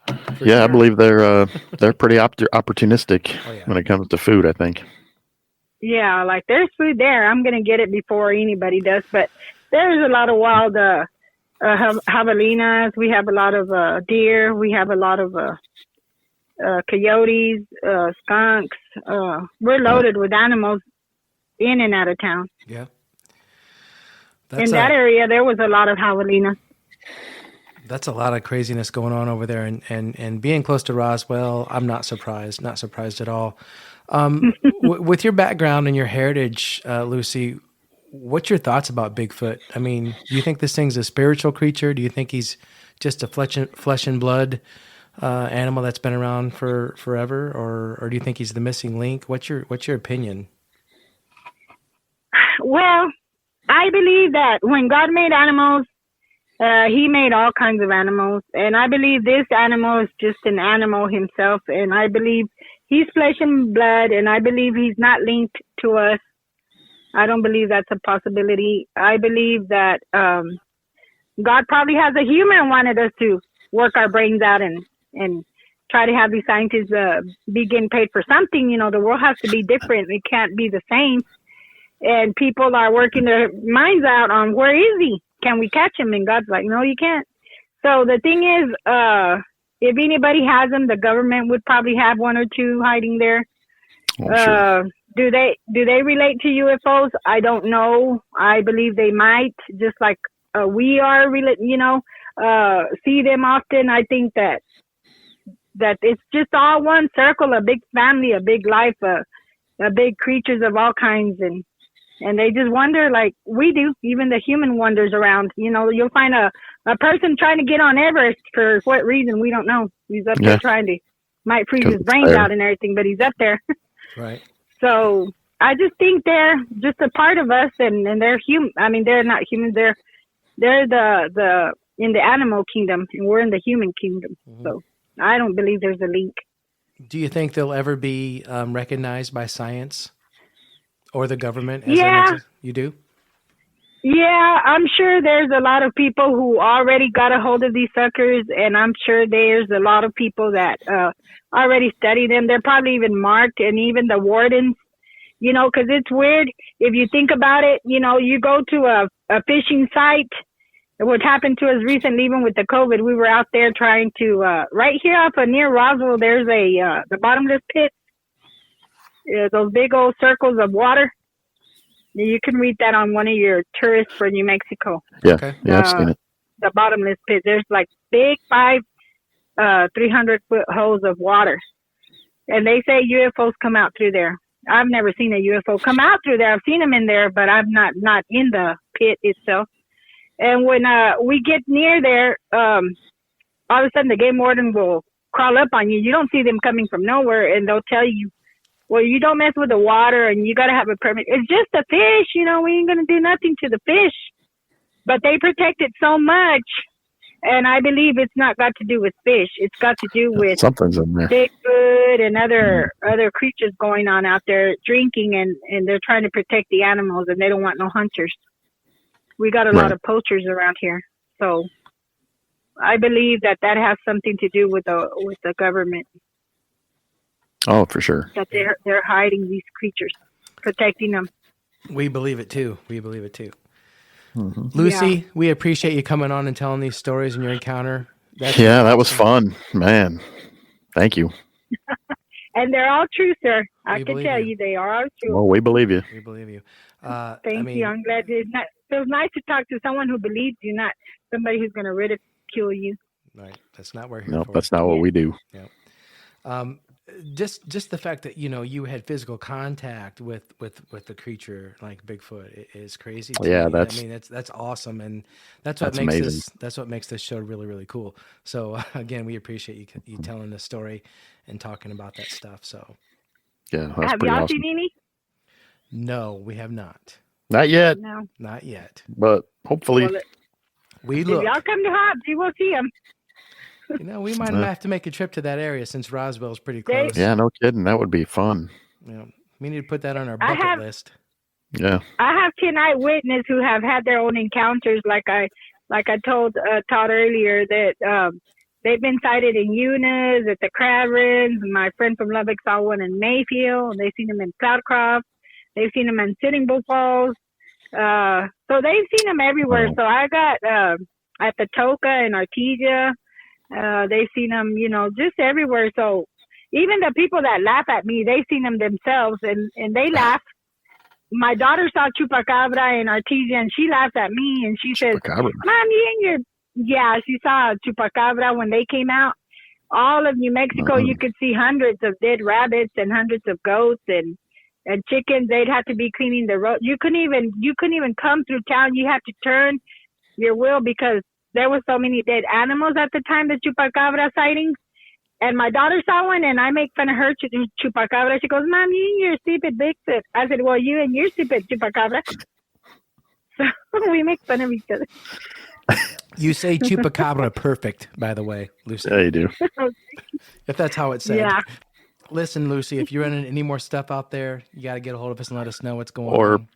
Yeah, sure. I believe they're pretty opportunistic when it comes to food, I think. Yeah, like there's food there. I'm gonna get it before anybody does, but. There's a lot of wild javelinas. We have a lot of deer. We have a lot of coyotes, skunks. We're loaded with animals in and out of town. Yeah. In that area, there was a lot of javelina. That's a lot of craziness going on over there, and being close to Roswell, I'm not surprised at all. With your background and your heritage, Lucy, what's your thoughts about Bigfoot? I mean, do you think this thing's a spiritual creature? Do you think he's just a flesh and blood animal that's been around for forever, or do you think he's the missing link? What's your opinion? Well, I believe that when God made animals, he made all kinds of animals, and I believe this animal is just an animal himself, and I believe he's flesh and blood, and I believe he's not linked to us. I don't believe that's a possibility. I believe that God probably has a human wanted us to work our brains out and try to have these scientists be getting paid for something. You know, the world has to be different. It can't be the same. And people are working their minds out on where is he? Can we catch him? And God's like, no, you can't. So the thing is, if anybody has them, the government would probably have one or two hiding there. Sure. Do they relate to UFOs? I don't know. I believe they might, just like we are, see them often. I think that it's just all one circle, a big family, a big life, a big creatures of all kinds, and they just wonder like we do. Even the human wanders around. You know, you'll find a person trying to get on Everest for what reason, we don't know. He's up there trying to, might freeze his brains out and everything, but he's up there. Right. So I just think they're just a part of us, and they're human. I mean, they're not humans. They're the in the animal kingdom, and we're in the human kingdom. Mm-hmm. So I don't believe there's a link. Do you think they'll ever be recognized by science or the government? As you do? Yeah, I'm sure there's a lot of people who already got a hold of these suckers, and I'm sure there's a lot of people that already study them. They're probably even marked, and even the wardens, you know, because it's weird. If you think about it, you know, you go to a fishing site. What happened to us recently, even with the COVID, we were out there trying to, right here up near Roswell, there's the bottomless pit, those big old circles of water. You can read that on one of your tourists for New Mexico. Yeah, okay. Yeah, I've seen it. The bottomless pit. There's like big 300-foot holes of water. And they say UFOs come out through there. I've never seen a UFO come out through there. I've seen them in there, but I'm not in the pit itself. And when we get near there, all of a sudden the game warden will crawl up on you. You don't see them coming from nowhere, and they'll tell you, well, you don't mess with the water, and you got to have a permit. It's just a fish, you know, we ain't going to do nothing to the fish. But they protect it so much, and I believe it's not got to do with fish. It's got to do with something's in there. Bigfoot and other creatures going on out there drinking, and they're trying to protect the animals, and they don't want no hunters. We got a lot of poachers around here. So I believe that has something to do with the government. Oh, for sure. That they're hiding these creatures, protecting them. We believe it too. Mm-hmm. Lucy, we appreciate you coming on and telling these stories and your encounter. That was fun, man. Thank you. And they're all true, sir. I can tell you they are all true. Well, we believe you. Thank you. I'm glad it feels nice to talk to someone who believes you, not somebody who's going to ridicule you. Right. That's not what we're here for. Nope, that's not what we do. Yeah. Just the fact that, you know, you had physical contact with the creature like Bigfoot is crazy. Yeah, that's awesome, and that's what makes this show really, really cool. So again, we appreciate you telling this story and talking about that stuff. So yeah, that's have pretty y'all awesome. seen any? No, we have not. Not yet. No, not yet. But hopefully, if y'all come to Hobbs, you will see them. You know, we might have to make a trip to that area since Roswell's pretty close. Yeah, no kidding. That would be fun. Yeah, we need to put that on our bucket list. Yeah. I have 10 eyewitnesses who have had their own encounters. Like I told Todd earlier that they've been sighted in Eunice, at the Crab Runs. My friend from Lubbock saw one in Mayfield. They've seen them in Cloudcroft. They've seen them in Sitting Bull Falls. So they've seen them everywhere. So I got at Patoka and Artesia. They've seen them, you know, just everywhere. So even the people that laugh at me, they seen them themselves, and they laugh. My daughter saw chupacabra in Artesia, and she laughed at me, and she says, "Mom, she saw chupacabra when they came out. All of New Mexico, you could see hundreds of dead rabbits and hundreds of goats and chickens. They'd have to be cleaning the road. You couldn't even come through town. You had to turn your wheel because there were so many dead animals at the time, the chupacabra sightings. And my daughter saw one, and I make fun of her chupacabra. She goes, "Mom, you and your stupid Bigfoot." I said, "Well, you and your stupid chupacabra." So we make fun of each other. You say chupacabra perfect, by the way, Lucy. Yeah, you do. If that's how it's said. Yeah. Listen, Lucy, if you're running any more stuff out there, you got to get a hold of us and let us know what's going on.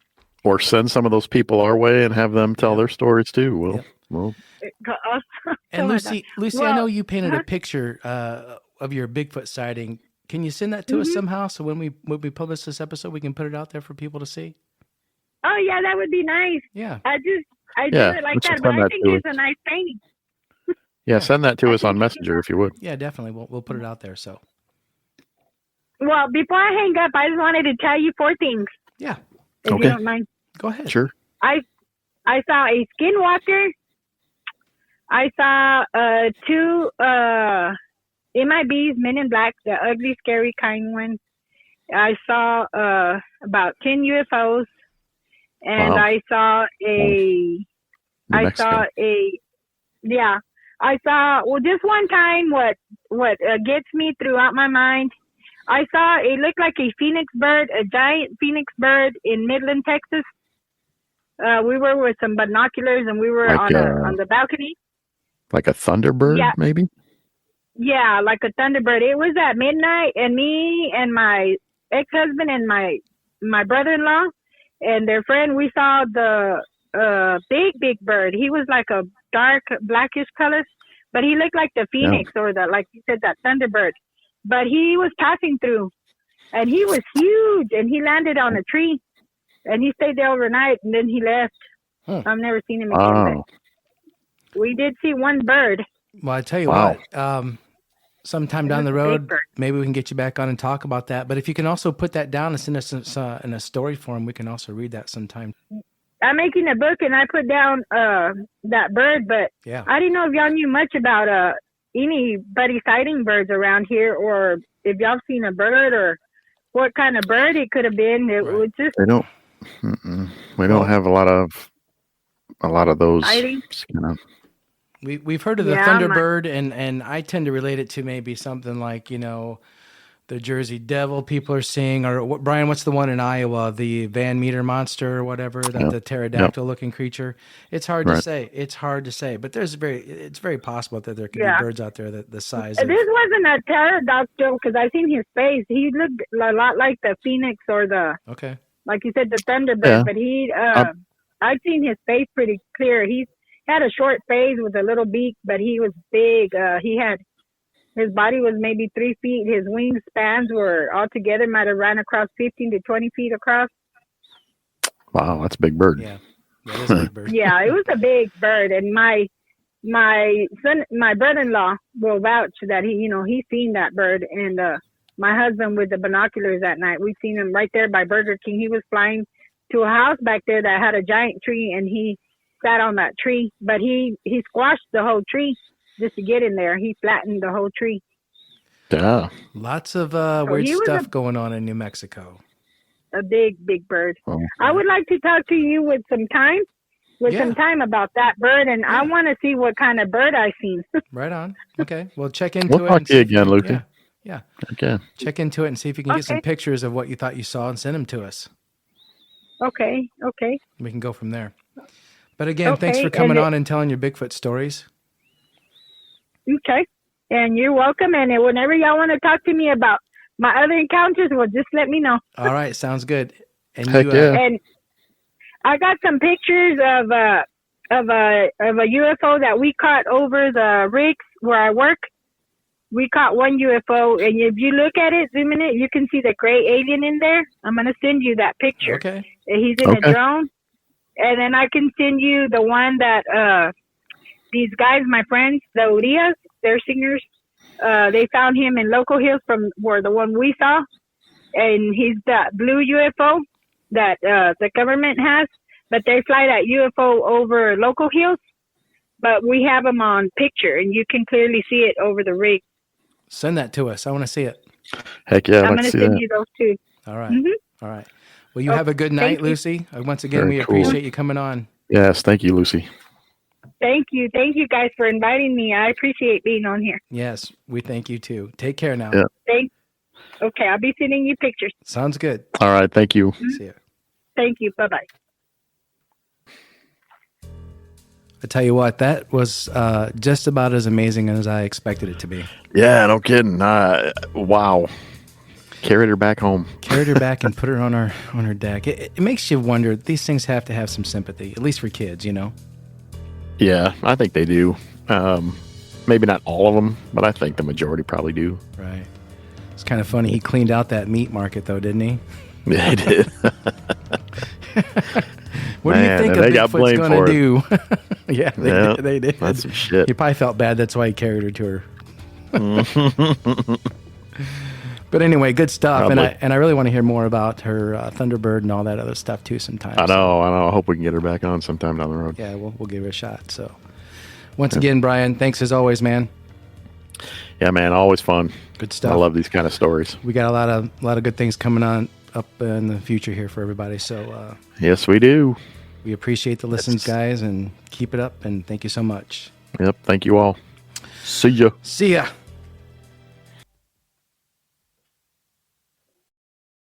Or send some of those people our way and have them tell their stories too. And Lucy, I know you painted a picture of your Bigfoot sighting. Can you send that to us somehow so when we publish this episode, we can put it out there for people to see? Oh yeah, that would be nice. Yeah. I do it like that, but I think it's a nice painting. Yeah, send that to us on Messenger if you would. Yeah, definitely. We'll put it out there. So. Well, before I hang up, I just wanted to tell you 4 things. Yeah. If you don't mind. Go ahead. Sure. I saw a skinwalker. I saw 2 MIBs, Men in Black, the ugly, scary kind ones. I saw about 10 UFOs, and I saw just one time what gets me throughout my mind. I saw it looked like a phoenix bird, a giant phoenix bird in Midland, Texas. We were with some binoculars, and we were on the balcony. Like a thunderbird, maybe? Yeah, like a thunderbird. It was at midnight, and me and my ex-husband and my brother-in-law and their friend, we saw the big bird. He was like a dark blackish color, but he looked like the phoenix or like you said, that thunderbird. But he was passing through, and he was huge, and he landed on a tree, and he stayed there overnight, and then he left. I've never seen him again. But we did see one bird. Well, I tell you what, sometime down the road, maybe we can get you back on and talk about that. But if you can also put that down and send us in a story form, we can also read that sometime. I'm making a book, and I put down that bird, but I didn't know if y'all knew much about anybody sighting birds around here, or if y'all seen a bird or what kind of bird it could have been. It was just we don't have a lot of those kind of. We've heard of the Thunderbird, and I tend to relate it to maybe something like, the Jersey Devil people are seeing, or Brian, what's the one in Iowa, the Van Meter monster or whatever, the pterodactyl looking creature. It's hard to say. It's hard to say, but it's very possible that there could be birds out there that the size. This wasn't a pterodactyl because I seen his face. He looked a lot like the phoenix or like you said, the Thunderbird. But I've seen his face pretty clear. He had a short face with a little beak, but he was big. His body was maybe 3 feet. His wingspans were altogether might have ran across 15 to 20 feet across. Wow, that's a big bird. Yeah, that is a big bird. Yeah, it was a big bird, and my brother-in-law will vouch that he's seen that bird, and my husband with the binoculars that night, we seen him right there by Burger King. He was flying to a house back there that had a giant tree, and he sat on that tree, but he squashed the whole tree just to get in there. He flattened the whole tree. Yeah. Lots of weird stuff going on in New Mexico. A big bird. Oh. I would like to talk to you with some time about that bird, and I want to see what kind of bird I seen. Right on. Okay. Well, check into we'll talk to you again, Lucy. Yeah. Okay. Check into it and see if you can get some pictures of what you thought you saw and send them to us. Okay. We can go from there. But again, thanks for coming on and telling your Bigfoot stories. Okay. And you're welcome. And whenever y'all want to talk to me about my other encounters, well, just let me know. All right. Sounds good. And and I got some pictures of a UFO that we caught over the rigs where I work. We caught one UFO, and if you look at it, zoom in it, you can see the gray alien in there. I'm going to send you that picture. Okay. He's in a drone. And then I can send you the one that these guys, my friends, the Urias, they're singers. They found him in Local Hills from where the one we saw, and he's that blue UFO that the government has, but they fly that UFO over Local Hills, but we have them on picture, and you can clearly see it over the rig. Send that to us. I want to see it. Heck yeah, I'm going to send you those too. All right. All right. Well, you have a good night, Lucy. Once again, we appreciate you coming on. Yes, thank you, Lucy. Thank you. Thank you guys for inviting me. I appreciate being on here. Yes, we thank you too. Take care now. Yeah. Okay, I'll be sending you pictures. Sounds good. All right, thank you. See ya. Thank you. Bye-bye. I tell you what, that was just about as amazing as I expected it to be. Yeah, no kidding. Wow. Carried her back home. Carried her back and put her on her deck. It makes you wonder. These things have to have some sympathy, at least for kids, you know? Yeah, I think they do. Maybe not all of them, but I think the majority probably do. Right. It's kind of funny. He cleaned out that meat market, though, didn't he? Yeah, he did. What do you think a Bigfoot's going to do? Yeah, they did. That's some shit. He probably felt bad. That's why he carried her to her. But anyway, good stuff. Probably. And I really want to hear more about her Thunderbird and all that other stuff too sometime. I know. I hope we can get her back on sometime down the road. Yeah, we'll give her a shot. So once again, Brian, thanks as always, man. Yeah, man, always fun. Good stuff. I love these kind of stories. We got a lot of good things coming on up in the future here for everybody. So yes, we do. We appreciate the listens, guys, and keep it up. And thank you so much. Yep. Thank you all. See ya. See ya.